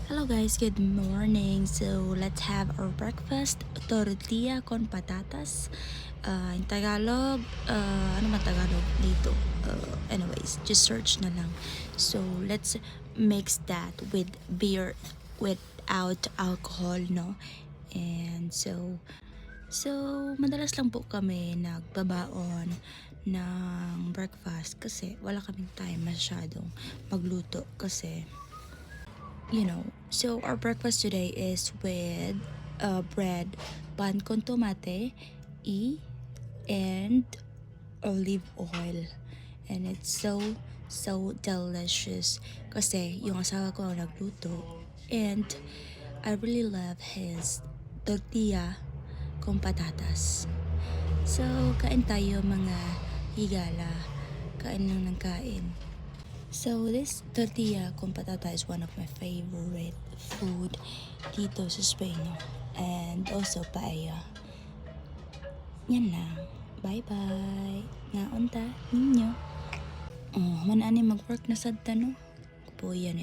Hello guys, good morning. So let's have our breakfast, tortilla con patatas. In Tagalog, ano man Tagalog dito? Anyways, just search na lang. So let's mix that with beer without alcohol, no? And so madalas lang po kami nagbabaon ng breakfast kasi wala kaming time masyadong magluto kasi so our breakfast today is with bread, pan con tomate, and olive oil. And it's so delicious kasi yung asawa ko ang nagluto. And I really love his tortilla con patatas. So, kain tayo mga higala. Kain lang ng kain. So this tortilla con patata is one of my favorite food dito sa Spain. And also paella. Yan lang. Bye-bye. Naon ta ninyo. Oh, man ani mag-work na sad ta no. Po yan